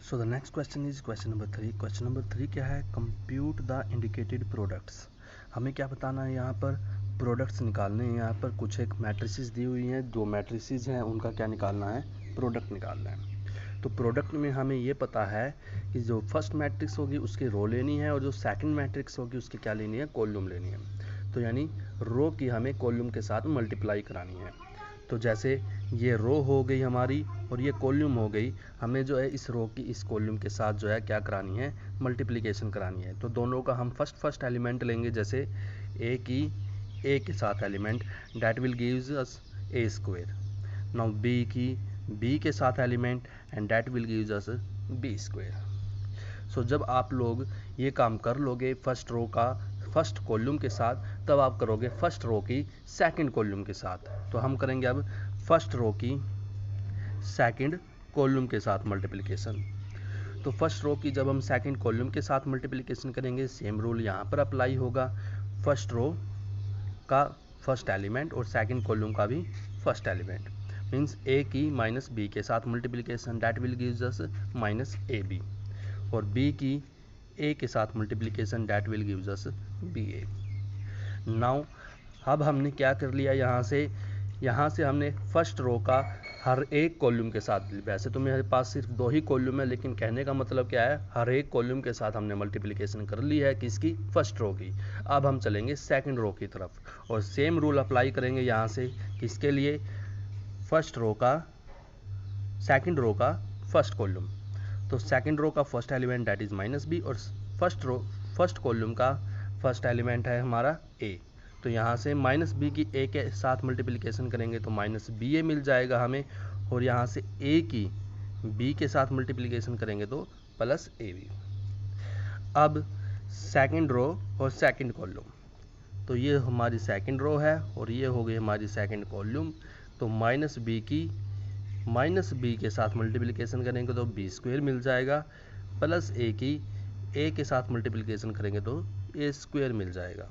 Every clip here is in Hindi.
So the next question is question number 3। Question number 3 क्या है? Compute the indicated products. हमें क्या बताना है यहाँ पर? प्रोडक्ट्स निकालने हैं। यहाँ पर कुछ एक मैट्रिसेस दी हुई हैं, जो मैट्रिसेस हैं उनका क्या निकालना है? प्रोडक्ट निकालना है। तो प्रोडक्ट में हमें ये पता है कि जो फर्स्ट मैट्रिक्स होगी उसकी रो लेनी है और जो सेकंड मैट्रिक्स होगी उसकी क्या लेनी है? कॉलम लेनी है। तो यानी रो की हमें कॉलम के साथ मल्टीप्लाई करानी है। तो जैसे ये रो हो गई हमारी और ये कॉलम हो गई, हमें जो है इस रो की इस कॉलम के साथ जो है क्या करानी है? मल्टीप्लिकेशन करानी है। तो दोनों का हम फर्स्ट एलिमेंट लेंगे, जैसे ए की ए के साथ element, that will gives us A square. Now B की बी के साथ element and that will gives us B square. So जब आप लोग ये काम कर लोगे फर्स्ट रो का फर्स्ट कॉलम के साथ, तब आप करोगे फर्स्ट रो की सेकंड कॉलम के साथ। तो हम करेंगे अब फर्स्ट रो की सेकंड कॉलम के साथ मल्टीप्लिकेशन। तो फर्स्ट रो की जब हम सेकंड कॉलम के साथ मल्टीप्लिकेशन करेंगे, सेम रूल यहाँ पर अप्लाई होगा। फर्स्ट रो का फर्स्ट एलिमेंट और सेकंड कॉलम का भी फर्स्ट एलिमेंट, मीन्स ए की माइनस बी के साथ multiplication, that will gives us minus A B, और b की a के साथ multiplication, that will gives us ba। Now अब हमने क्या कर लिया, यहाँ से हमने फर्स्ट रो का हर एक कॉलम के साथ, वैसे तो मेरे पास सिर्फ 2 ही कॉलम है, लेकिन कहने का मतलब क्या है, हर एक कॉलम के साथ हमने मल्टीप्लिकेशन कर ली है किसकी? फर्स्ट रो की। अब हम चलेंगे सेकंड रो की तरफ और सेम रूल अप्लाई करेंगे यहाँ से, किसके लिए? फर्स्ट रो का सेकंड रो का फर्स्ट कॉलम। तो सेकंड रो का first element that is minus B और फर्स्ट कॉलम का फर्स्ट एलिमेंट है हमारा ए। तो यहाँ से माइनस बी की ए के साथ मल्टीप्लिकेशन करेंगे तो माइनस बी ए मिल जाएगा हमें, और यहाँ से ए की बी के साथ मल्टीप्लिकेशन करेंगे तो प्लस ए बी। अब सेकंड रो और सेकंड कॉलम, तो ये हमारी सेकंड रो है और ये हो गई हमारी सेकंड कॉलम। तो माइनस बी के साथ मल्टीप्लिकेशन करेंगे तो बी स्क्वायर मिल जाएगा, प्लस ए की ए के साथ मल्टीप्लिकेशन करेंगे तो ए स्क्वायर मिल जाएगा।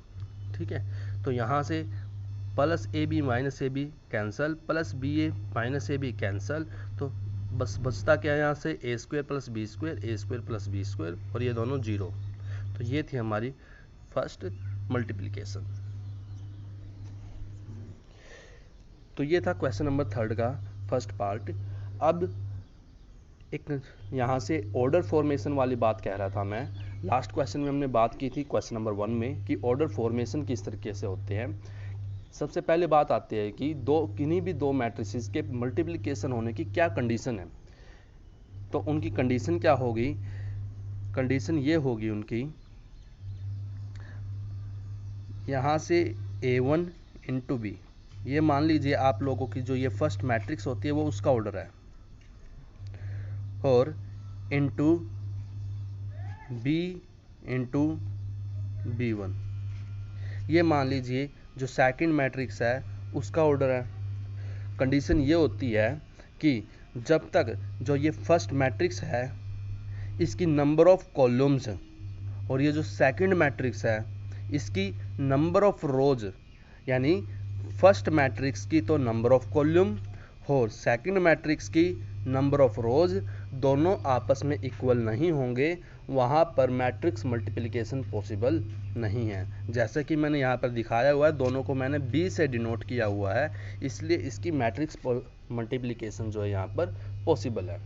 ठीक है, तो यहाँ से plus A B minus A B cancel, plus B A minus A B cancel, तो बस बचता क्या है यहाँ से? A square plus B square plus B square, और ये दोनों जीरो। तो ये थी हमारी फर्स्ट मल्टीप्लिकेशन। तो ये था क्वेश्चन नंबर 3 का फर्स्ट पार्ट। अब एक यहाँ से ऑर्डर फॉर्मेशन वाली बात कह रहा था मैं। लास्ट क्वेश्चन में हमने बात की थी क्वेश्चन नंबर 1 में कि ऑर्डर फॉर्मेशन किस तरीके से होते हैं। सबसे पहले बात आती है कि किन्हीं भी दो मैट्रिसेस के मल्टीप्लिकेशन होने की क्या कंडीशन है। तो उनकी कंडीशन क्या होगी? कंडीशन ये होगी उनकी, यहाँ से A1 इंटू बी, ये मान लीजिए आप लोगों की जो ये फर्स्ट मैट्रिक्स होती है वो उसका ऑर्डर है, और इंटू बी इंटू B1, ये मान लीजिए जो सेकंड मैट्रिक्स है उसका ऑर्डर है। कंडीशन ये होती है कि जब तक जो ये फर्स्ट मैट्रिक्स है इसकी नंबर ऑफ कॉलम्स और ये जो सेकंड मैट्रिक्स है इसकी नंबर ऑफ रोज, यानी फर्स्ट मैट्रिक्स की तो नंबर ऑफ कॉलम और सेकंड मैट्रिक्स की नंबर ऑफ रोज दोनों आपस में इक्वल नहीं होंगे, वहाँ पर मैट्रिक्स मल्टीप्लिकेशन पॉसिबल नहीं है। जैसे कि मैंने यहाँ पर दिखाया हुआ है, दोनों को मैंने बी से डिनोट किया हुआ है, इसलिए इसकी मैट्रिक्स मल्टीप्लिकेशन जो है यहाँ पर पॉसिबल है।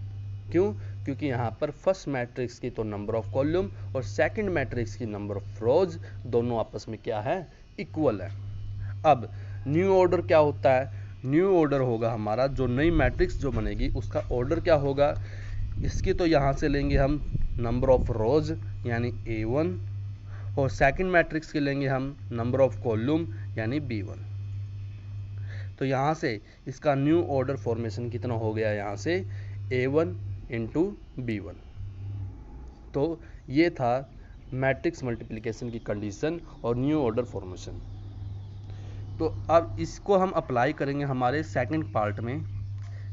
क्यों? क्योंकि यहाँ पर फर्स्ट मैट्रिक्स की तो नंबर ऑफ कॉलम और सेकंड मैट्रिक्स की नंबर ऑफ रोज दोनों आपस में क्या है? इक्वल है। अब न्यू ऑर्डर क्या होता है? न्यू ऑर्डर होगा हमारा, जो नई मैट्रिक्स जो बनेगी उसका ऑर्डर क्या होगा? इसकी तो यहाँ से लेंगे हम नंबर ऑफ रोज यानी A1, और सेकंड मैट्रिक्स की लेंगे हम नंबर ऑफ कॉलम यानी B1। तो यहाँ से इसका न्यू ऑर्डर फॉर्मेशन कितना हो गया? यहाँ से A1 इंटू B1। तो ये था मैट्रिक्स मल्टीप्लिकेशन की कंडीशन और न्यू ऑर्डर फॉर्मेशन। तो अब इसको हम अप्लाई करेंगे हमारे सेकंड पार्ट में।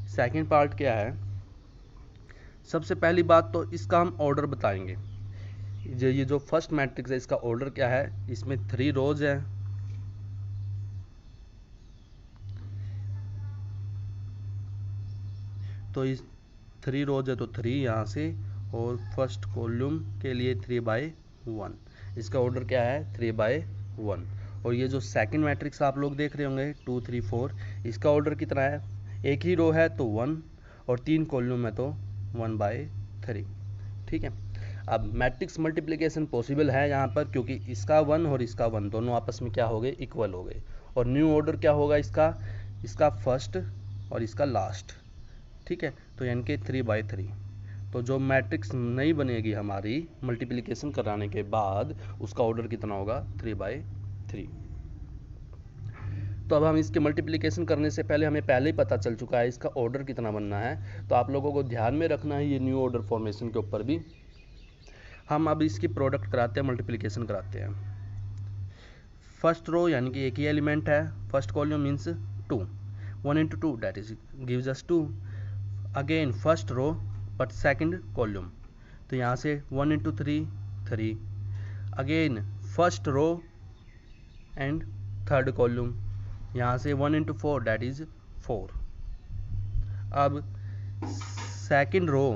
सेकंड पार्ट क्या है? सबसे पहली बात तो इसका हम ऑर्डर बताएंगे। ये जो फर्स्ट मैट्रिक्स है इसका ऑर्डर क्या है? इसमें 3 रोज है, तो इस 3 रोज है तो 3 यहाँ से, और फर्स्ट कॉलम के लिए 3/1। इसका ऑर्डर क्या है 3/1। और ये जो सेकंड मैट्रिक्स आप लोग देख रहे होंगे 2 3 4, इसका ऑर्डर कितना है, एक ही रो है तो 1 और 3 कॉलम है तो 1/3। ठीक है। अब मैट्रिक्स मल्टीप्लिकेशन पॉसिबल है यहाँ पर, क्योंकि इसका 1 और इसका 1 दोनों आपस में क्या हो गए, इक्वल हो गए। और न्यू ऑर्डर क्या होगा इसका फर्स्ट और इसका लास्ट। ठीक है, तो यानी कि 3/3। तो जो मैट्रिक्स नहीं बनेगी हमारी मल्टीप्लिकेशन कराने के बाद, उसका ऑर्डर कितना होगा 3/3। तो अब हम इसके मल्टीप्लिकेशन करने से पहले हमें पहले ही पता चल चुका है इसका ऑर्डर कितना बनना है, तो आप लोगों को ध्यान में रखना है ये न्यू ऑर्डर फॉर्मेशन के ऊपर भी। हम अब इसकी प्रोडक्ट कराते हैं, मल्टीप्लिकेशन कराते हैं। फर्स्ट रो यानी कि एक ही एलिमेंट है, first column means 2, 1 into 2 that is gives us 2। Again first row but second column, तो यहाँ से 1 into 3 3। Again first row and third column, यहाँ से 1 into 4 that is 4। अब second row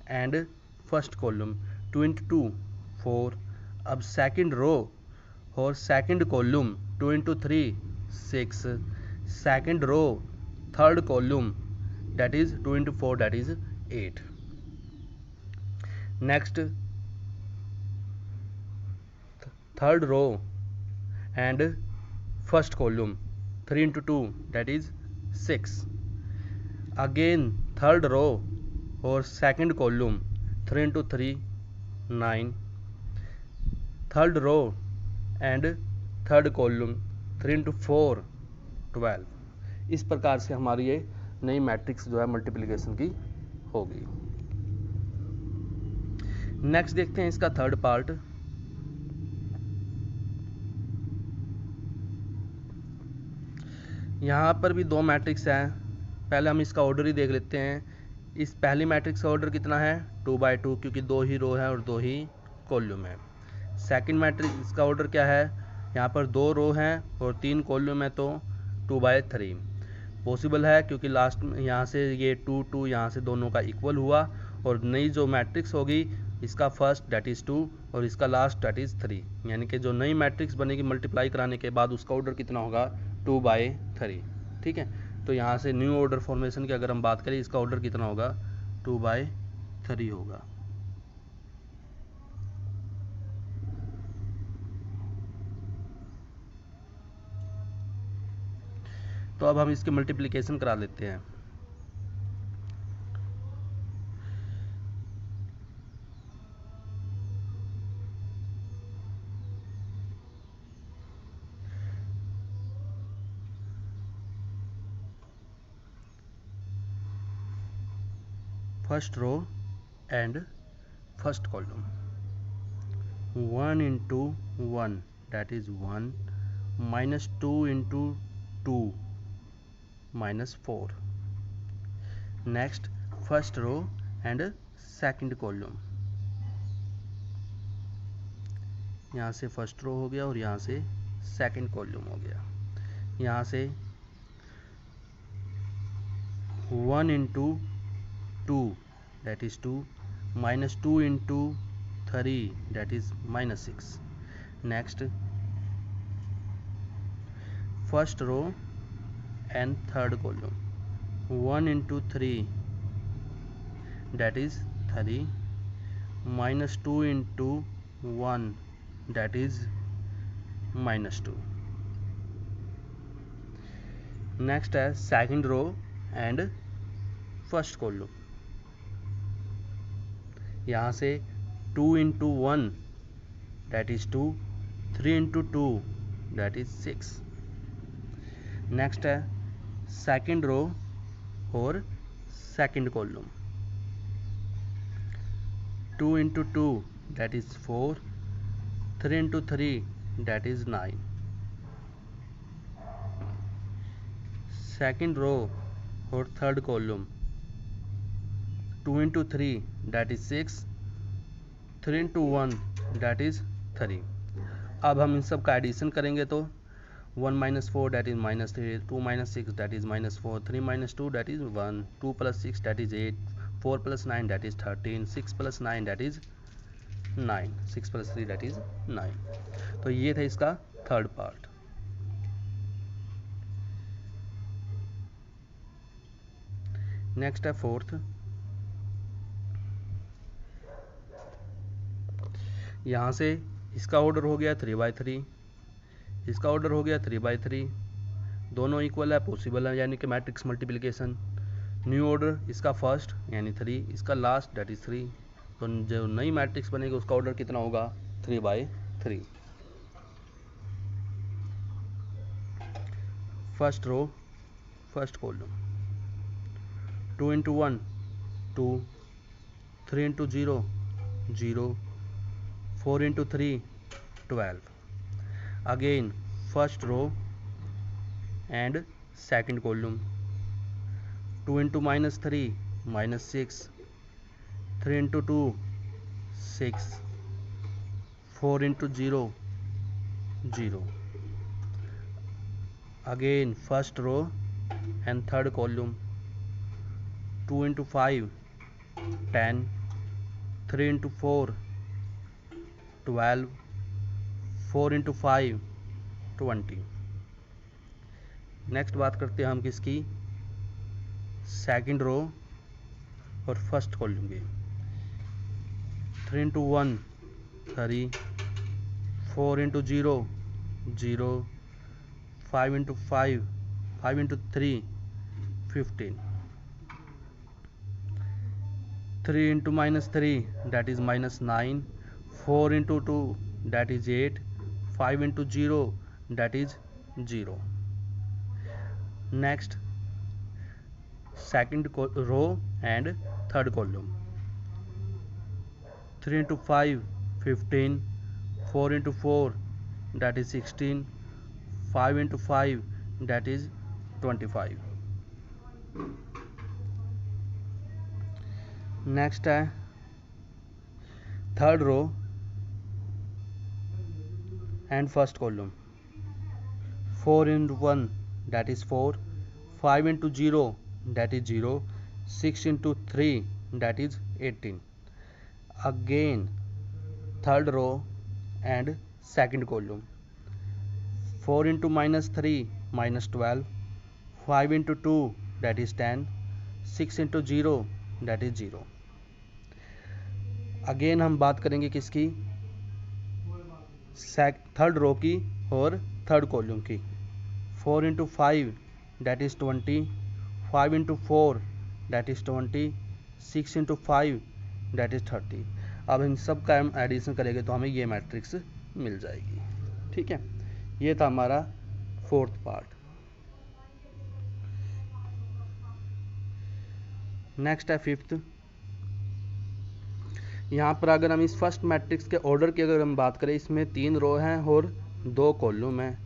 and first column 2 into 2 4। अब सेकंड रो और second column 2 into 3 6। Second row third column that is 2 into 4 that is 8। Next third row and first column 3 into 2 that is 6। Again third row और second column 3 into 3 9। Third row and third column 3 into 4 12। इस प्रकार से हमारी ये नई मैट्रिक्स जो है मल्टीप्लिकेशन की होगी। नेक्स्ट देखते हैं इसका थर्ड पार्ट। यहाँ पर भी दो मैट्रिक्स हैं, पहले हम इसका ऑर्डर ही देख लेते हैं। इस पहली मैट्रिक्स का ऑर्डर कितना है 2/2, क्योंकि दो ही रो है और दो ही कॉलम है। सेकंड मैट्रिक्स का ऑर्डर क्या है, यहाँ पर दो रो हैं और 3 कॉलम है तो 2/3 पॉसिबल है, क्योंकि लास्ट में यहाँ से ये 2 2 यहाँ से दोनों का इक्वल हुआ। और नई जो मैट्रिक्स होगी इसका फर्स्ट डेट इज़ 2 और इसका लास्ट डेट इज़ 3, यानी कि जो नई मैट्रिक्स बनेगी मल्टीप्लाई कराने के बाद उसका ऑर्डर कितना होगा 2/3। ठीक है, तो यहाँ से न्यू ऑर्डर फॉर्मेशन की अगर हम बात करें, इसका ऑर्डर कितना होगा 2/3 होगा। तो अब हम इसकी मल्टीप्लिकेशन करा लेते हैं। First row and first column 1 into 1 that is 1 minus 2 into 2 minus 4। Next first row and second column, यहाँ से फर्स्ट रो हो गया और यहाँ से सेकंड कॉलम हो गया। यहाँ से 1 into 2 that is 2 minus 2 into 3 that is minus 6। Next first row and third column 1 into 3 that is 3 minus 2 into 1 that is minus 2। Next है second row and first column, यहाँ से 2 into 1 that is 2 3 into 2 that is 6। Next है सेकंड रो और second column 2 into 2 that is 4 3 into 3 that is 9। Second row और third column 2 into 3 that is 6 3 into 1 that is 3। अब हम इन सब का एडिशन करेंगे तो 1 minus 4 that is minus 3, 2 minus 6 that is minus 4, 3 minus 2 that is 1, 2 plus 6 that is 8, 4 + 9 that is 13, 6 + 9 that is 9, 6 + 3 that is 9। तो ये था इसका थर्ड पार्ट। नेक्स्ट है फोर्थ। यहाँ से इसका ऑर्डर हो गया 3/3, इसका ऑर्डर हो गया 3/3, दोनों इक्वल है, पॉसिबल है, यानी कि मैट्रिक्स मल्टीप्लिकेशन। न्यू ऑर्डर इसका फर्स्ट यानी 3, इसका लास्ट डेट इज 3, तो जो नई मैट्रिक्स बनेगी उसका ऑर्डर कितना होगा 3/3। First row first column, 2 × 1 2, 3 × 0 0, 4 × 3 12। Again first row and second column, 2 × -3 -6, 3 × 2 6, 4 × 0 0। again first row and third column, 2 × 5 10, 3 × 4 12, 4 × 5 20। Next बात करते हैं हम किसकी, सेकंड रो और फर्स्ट कॉलम की। 3 × 1 3, 4 × 0 0, 5 × 5 5 × 3 15, 3 × -3 that is -9, 4 × 2 that is 8, 5 × 0 that is 0। Next second row and third column, 3 × 5 15, 4 × 4 that is 16, 5 × 5 that is 25। Next है third row and first column, 4 × 1 that is 4, 5 × 0 that is 0, 6 × 3 that is 18। again third row and second column, 4 × -3 -12, 5 × 2 that is 10, 6 × 0 that is 0। Again हम बात करेंगे किसकी, थर्ड रो की और थर्ड कॉलम की। 4 × 5 that is 20, 5 × 4 that is 20, 6 × 5 that is 30। अब इन सब का हम एडिशन करेंगे तो हमें ये मैट्रिक्स मिल जाएगी। ठीक है, ये था हमारा फोर्थ पार्ट। नेक्स्ट है फिफ्थ। यहाँ पर अगर हम इस फर्स्ट मैट्रिक्स के ऑर्डर की अगर हम बात करें, इसमें 3 रो हैं और 2 कॉलम हैं।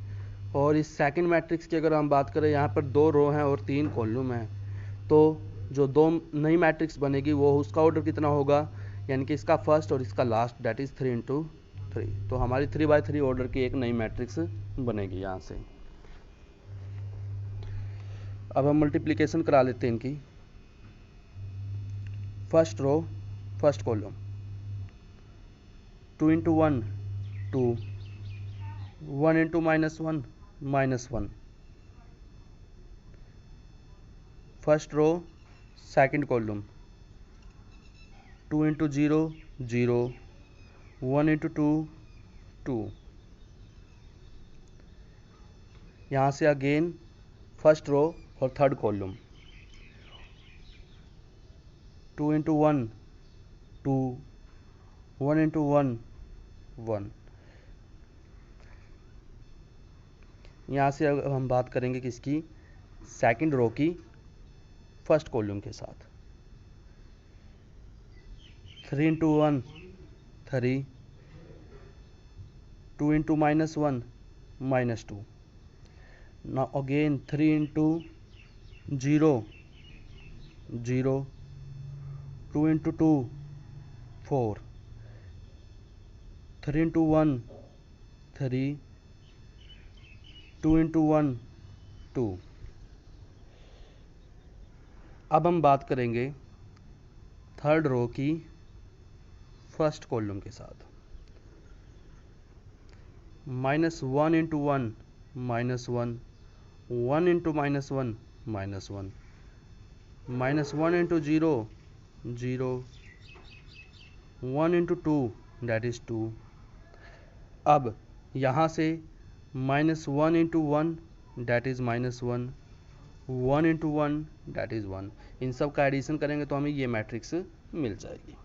और इस सेकंड मैट्रिक्स की अगर हम बात करें, यहाँ पर 2 रो हैं और 3 कॉलम हैं। तो जो 2 नई मैट्रिक्स बनेगी वो उसका ऑर्डर कितना होगा, यानी कि इसका फर्स्ट और इसका लास्ट डेट इज़ 3 × 3। तो हमारी 3/3 ऑर्डर की एक नई मैट्रिक्स बनेगी यहाँ से। अब हम मल्टीप्लिकेशन करा लेते हैं इनकी। First row first column, 2 × 1 2, 1 × -1 -1। First row second column, 2 × 0 0, 1 × 2 2। यहाँ से अगेन फर्स्ट रो और थर्ड कॉलम, 2 × 1 2, 1 × 1 1। यहाँ से अब हम बात करेंगे किसकी, सेकंड रो की फर्स्ट कॉलम के साथ। 3 × 1 3, 2 × -1 -2। now again 3 × 0 0, 2 × 2 4, 3 × 1 3, 2 × 1 2। अब हम बात करेंगे थर्ड रो की फर्स्ट कॉलम के साथ। -1 into 1 -1, 1 into -1 -1, -1 into 0 0, 1 into 2 that is 2। अब यहाँ से -1 into 1 that is -1, 1 into 1 that is 1। इन सब का एडिशन करेंगे तो हमें ये मैट्रिक्स मिल जाएगी।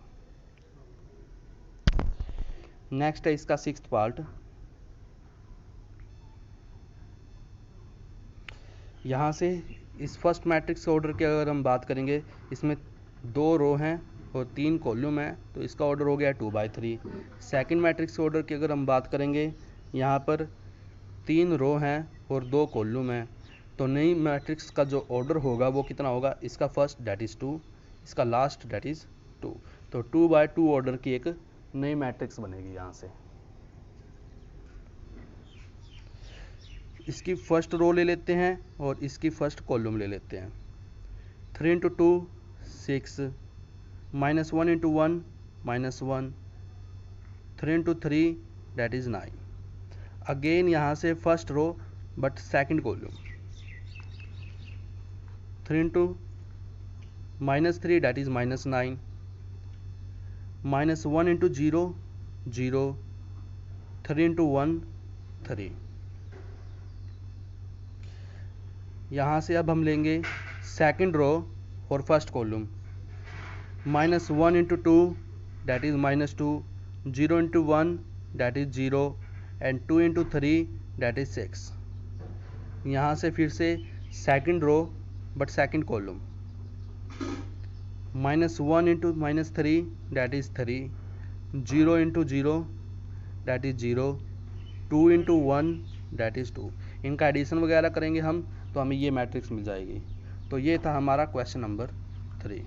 नेक्स्ट है इसका 6th पार्ट। यहाँ से इस फर्स्ट मैट्रिक्स ऑर्डर की अगर हम बात करेंगे, इसमें 2 रो हैं और 3 कॉलम है, तो इसका ऑर्डर हो गया 2/3। सेकंड मैट्रिक्स ऑर्डर की अगर हम बात करेंगे, यहाँ पर 3 रो हैं और 2 कॉलम हैं, तो नई मैट्रिक्स का जो ऑर्डर होगा वो कितना होगा, इसका फर्स्ट दैट इज़ 2, इसका लास्ट दैट इज़ 2। तो 2/2 ऑर्डर की एक नई मैट्रिक्स बनेगी यहाँ से। इसकी फर्स्ट रो ले लेते हैं और इसकी फर्स्ट कॉलम ले लेते हैं। 3 into 2 6, -1 into 1 -1, 3 into 3 that is 9। अगेन यहाँ से first row but second column, 3 into -3 that is -9, -1 into 0 0, 3 into 1 3। यहाँ से अब हम लेंगे सेकंड रो और first column, -1 into 2 that is -2, 0 into 1 that is 0 and 2 into 3 that इज़ 6। यहाँ से फिर से second row but second column, -1 into -3 that is 3, 0 into 0 that is 0, 2 into 1 that is 2। इनका एडिशन वगैरह करेंगे हम तो हमें ये मैट्रिक्स मिल जाएगी। तो ये था हमारा क्वेश्चन नंबर 3।